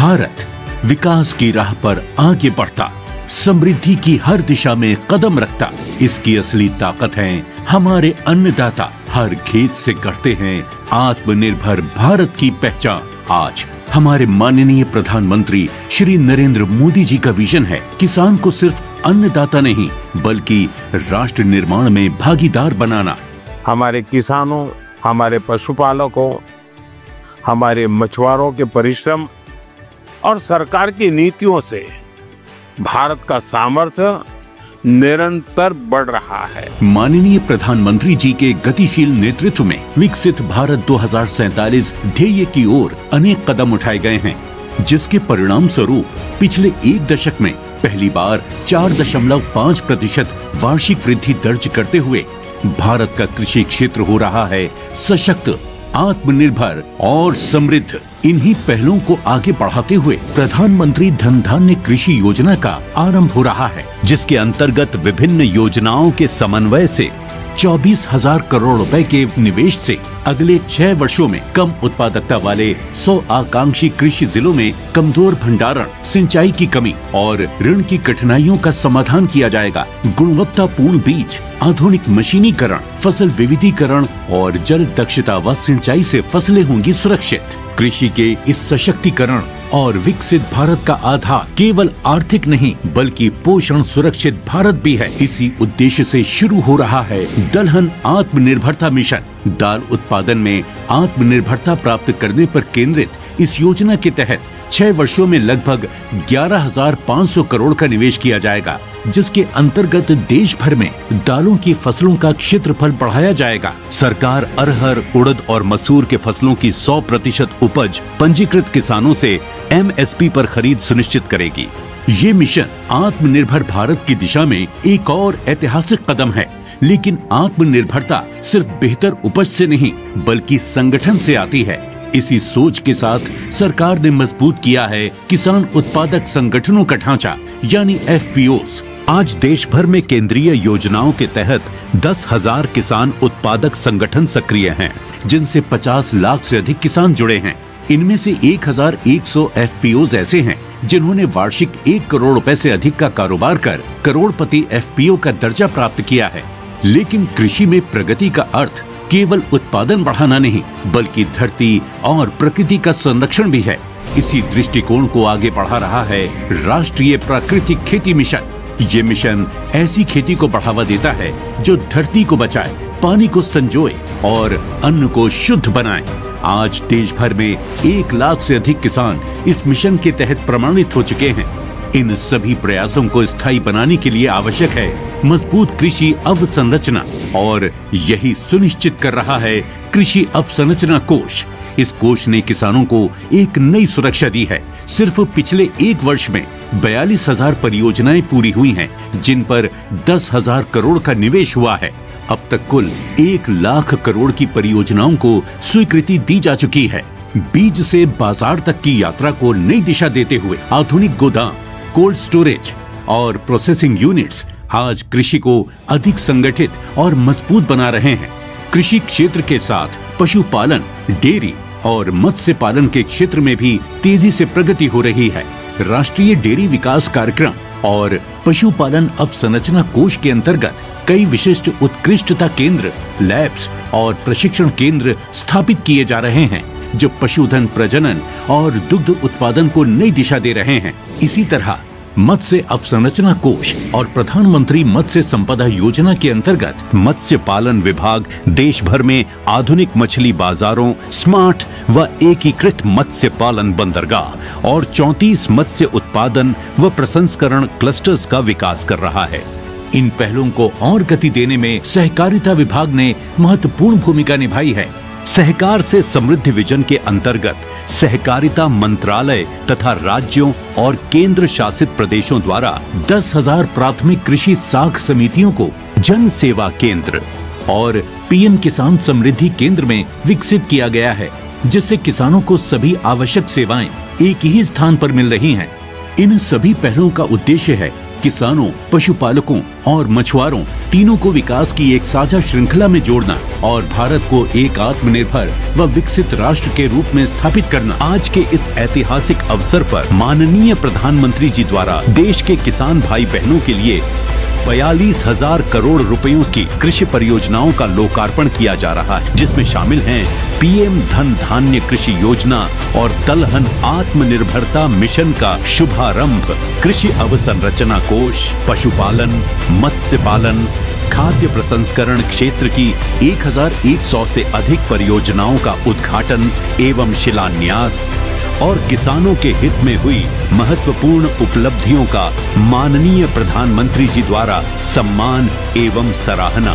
भारत विकास की राह पर आगे बढ़ता, समृद्धि की हर दिशा में कदम रखता। इसकी असली ताकत है हमारे अन्नदाता। हर खेत से करते हैं आत्मनिर्भर भारत की पहचान। आज हमारे माननीय प्रधानमंत्री श्री नरेंद्र मोदी जी का विजन है किसान को सिर्फ अन्नदाता नहीं बल्कि राष्ट्र निर्माण में भागीदार बनाना। हमारे किसानों, हमारे पशुपालकों, हमारे मछुआरों के परिश्रम और सरकार की नीतियों से भारत का सामर्थ्य निरंतर बढ़ रहा है। माननीय प्रधानमंत्री जी के गतिशील नेतृत्व में विकसित भारत 2047 ध्येय की ओर अनेक कदम उठाए गए हैं, जिसके परिणाम स्वरूप पिछले एक दशक में पहली बार 4.5% वार्षिक वृद्धि दर्ज करते हुए भारत का कृषि क्षेत्र हो रहा है सशक्त, आत्मनिर्भर और समृद्ध। इन्हीं पहलों को आगे बढ़ाते हुए प्रधानमंत्री धन धान्य कृषि योजना का आरंभ हो रहा है, जिसके अंतर्गत विभिन्न योजनाओं के समन्वय से 24,000 करोड़ रुपए के निवेश से अगले 6 वर्षों में कम उत्पादकता वाले 100 आकांक्षी कृषि जिलों में कमजोर भंडारण, सिंचाई की कमी और ऋण की कठिनाइयों का समाधान किया जाएगा। गुणवत्तापूर्ण बीज, आधुनिक मशीनीकरण, फसल विविधीकरण और जल दक्षता व सिंचाई से फसलें होंगी सुरक्षित। कृषि के इस सशक्तिकरण और विकसित भारत का आधार केवल आर्थिक नहीं बल्कि पोषण सुरक्षित भारत भी है। इसी उद्देश्य से शुरू हो रहा है दलहन आत्मनिर्भरता मिशन। दाल उत्पादन में आत्मनिर्भरता प्राप्त करने पर केंद्रित इस योजना के तहत 6 वर्षों में लगभग 11,500 करोड़ का निवेश किया जाएगा, जिसके अंतर्गत देश भर में दालों की फसलों का क्षेत्रफल बढ़ाया जाएगा। सरकार अरहर, उड़द और मसूर के फसलों की 100% उपज पंजीकृत किसानों से MSP पर खरीद सुनिश्चित करेगी। ये मिशन आत्मनिर्भर भारत की दिशा में एक और ऐतिहासिक कदम है। लेकिन आत्मनिर्भरता सिर्फ बेहतर उपज से नहीं बल्कि संगठन से आती है। इसी सोच के साथ सरकार ने मजबूत किया है किसान उत्पादक संगठनों का ढांचा यानी FPOs। आज देश भर में केंद्रीय योजनाओं के तहत 10,000 किसान उत्पादक संगठन सक्रिय हैं, जिनसे 50 लाख से अधिक किसान जुड़े हैं। इनमें से 1,100 FPOs ऐसे हैं जिन्होंने वार्षिक 1 करोड़ रुपए से अधिक का कारोबार कर करोड़पति FPO का दर्जा प्राप्त किया है। लेकिन कृषि में प्रगति का अर्थ केवल उत्पादन बढ़ाना नहीं बल्कि धरती और प्रकृति का संरक्षण भी है। इसी दृष्टिकोण को आगे बढ़ा रहा है राष्ट्रीय प्राकृतिक खेती मिशन। ये मिशन ऐसी खेती को बढ़ावा देता है जो धरती को बचाए, पानी को संजोए और अन्न को शुद्ध बनाए। आज देश भर में 1 लाख से अधिक किसान इस मिशन के तहत प्रमाणित हो चुके हैं। इन सभी प्रयासों को स्थायी बनाने के लिए आवश्यक है मजबूत कृषि अवसंरचना, और यही सुनिश्चित कर रहा है कृषि अवसंरचना कोष। इस कोष ने किसानों को एक नई सुरक्षा दी है। सिर्फ पिछले 1 वर्ष में 42,000 परियोजनाएं पूरी हुई हैं, जिन पर 10,000 करोड़ का निवेश हुआ है। अब तक कुल 1 लाख करोड़ की परियोजनाओं को स्वीकृति दी जा चुकी है। बीज से बाजार तक की यात्रा को नई दिशा देते हुए आधुनिक गोदाम, कोल्ड स्टोरेज और प्रोसेसिंग यूनिट्स आज कृषि को अधिक संगठित और मजबूत बना रहे हैं। कृषि क्षेत्र के साथ पशुपालन, डेयरी और मत्स्य पालन के क्षेत्र में भी तेजी से प्रगति हो रही है। राष्ट्रीय डेयरी विकास कार्यक्रम और पशुपालन अवसंरचना कोष के अंतर्गत कई विशिष्ट उत्कृष्टता केंद्र, लैब्स और प्रशिक्षण केंद्र स्थापित किए जा रहे हैं, जो पशुधन प्रजनन और दुग्ध उत्पादन को नई दिशा दे रहे हैं। इसी तरह मत्स्य अवसंरचना कोष और प्रधानमंत्री मत्स्य संपदा योजना के अंतर्गत मत्स्य पालन विभाग देश भर में आधुनिक मछली बाजारों, स्मार्ट व एकीकृत मत्स्य पालन बंदरगाह और 34 मत्स्य उत्पादन व प्रसंस्करण क्लस्टर्स का विकास कर रहा है। इन पहलों को और गति देने में सहकारिता विभाग ने महत्वपूर्ण भूमिका निभाई है। सहकार से समृद्धि विजन के अंतर्गत सहकारिता मंत्रालय तथा राज्यों और केंद्र शासित प्रदेशों द्वारा 10,000 प्राथमिक कृषि साख समितियों को जन सेवा केंद्र और PM किसान समृद्धि केंद्र में विकसित किया गया है, जिससे किसानों को सभी आवश्यक सेवाएं एक ही स्थान पर मिल रही हैं। इन सभी पहलों का उद्देश्य है किसानों, पशुपालकों और मछुआरों तीनों को विकास की एक साझा श्रृंखला में जोड़ना और भारत को एक आत्मनिर्भर व विकसित राष्ट्र के रूप में स्थापित करना। आज के इस ऐतिहासिक अवसर पर माननीय प्रधानमंत्री जी द्वारा देश के किसान भाई बहनों के लिए 42,000 करोड़ रुपयों की कृषि परियोजनाओं का लोकार्पण किया जा रहा है, जिसमें शामिल हैं पीएम धन धान्य कृषि योजना और दलहन आत्मनिर्भरता मिशन का शुभारंभ, कृषि अवसंरचना कोष, पशुपालन, मत्स्य पालन, खाद्य प्रसंस्करण क्षेत्र की 1,100 से अधिक परियोजनाओं का उद्घाटन एवं शिलान्यास और किसानों के हित में हुई महत्वपूर्ण उपलब्धियों का माननीय प्रधानमंत्री जी द्वारा सम्मान एवं सराहना।